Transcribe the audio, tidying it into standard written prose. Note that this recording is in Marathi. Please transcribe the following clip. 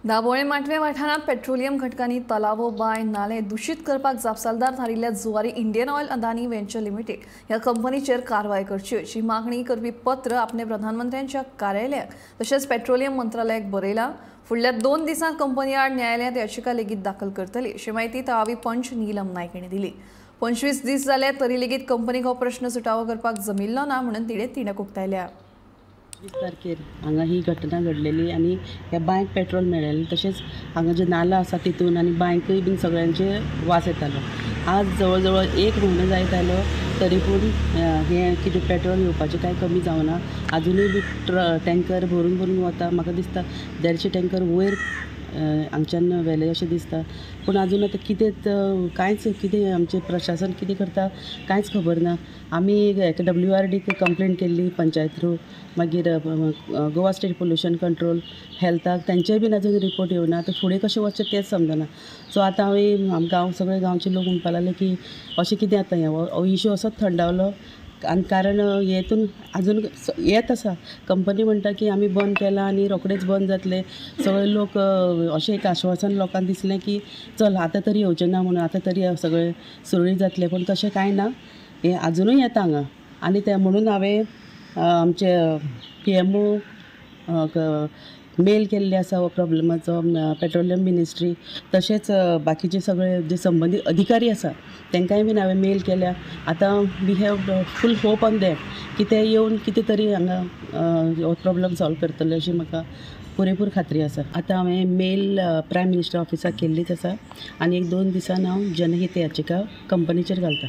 दाबोळे माटवे वाठारात पेट्रोलियम घटकांनी तलावो बाय नाले दूषित करपाक जापसालदार थारिल्ल्या जुवारी Indian oil Adani venture limited ह्या कंपनीचेर कारवाय करची अशी मागणी करपी पत्र आपणे प्रधानमंत्र्यांच्या कार्यालयाक तशेंच पेट्रोलियम मंत्रालयाक बरयला। फुडल्या 2 दिसांत कंपनी आड न्यायालयात याचिका लेगीत दाखल करतली अशी माहिती थळावी पंच नीलम नायक हांणी दिली। 25 दीस जाले तरी लेगीत कंपनीक हो प्रश्न सुटावो करपाक जमिल्लो ना म्हणून तिणें उक्तायल्या। 20 तारखेर हांगा ही घटना घडलेली आनी ह्या बांयक पेट्रोल मेळ्ळेलें तशेंच हांगा जे नाला आसा तितून आनी बांयकय बीन सगळ्यांचे वास येतालो। आज जवळ जवळ 1 म्हयनो जायत आयलो तरी पूण हें कितें पेट्रोल येवपाचें कांय कमी जावना। अजुनूय बी टँकर भरून भरून वता। म्हाका दिसता 150 टँकर वयर हांगच्यान व्हेले अशें दिसता। पूण अजून आतां कितें आमचें प्रशासन कितें करता कांयच खबर ना। आमी WRDक कंप्लेंट केल्ली पंचायत थ्रू, मागीर गोवा स्टेट पोल्युशन कंट्रोल हेल्थाक तांचेय बीन अजून रिपोर्ट येवना। आतां फुडें कशें वचचें तेंच समजना। सो आतां हांवें सगळे गांवचे लोक म्हणपा लागले की अशें कितें आतां हो इश्यू असोच थंडावलो आनी कारण हेतून अजून येत आसा। कंपनी म्हणटा की आमी बंद केलां आनी रोखडेच बंद जातले। सगळे लोक अशें एक आश्वासन लोकांक दिसलें की चल आतां तरी येवचें ना म्हणून, आतां तरी सगळें सुरळीत जातलें, पूण तशें कांय ना। हें अजुनूय येता हांगा आनी तें म्हणून हांवें आमचे PMO मेल केल्ले आसा हो प्रॉब्लमाचो पेट्रोलियम मिनिस्ट्री, तशेंच बाकीचे सगळे जे संबंधीत अधिकारी आसा तांकांय बीन हांवें मेल केल्या। आतां we have full hope on that की ते येवन कितें तरी हांगा हो प्रॉब्लम सॉल्व करतले अशी म्हाका पुरेपूर खात्री आसा। आतां हांवें मेल प्रायम मिनिस्टर ऑफिसाक केल्लीच आसा आनी 1-2 दिसान हांव जनहीत याचिका कंपनीचेर घालता।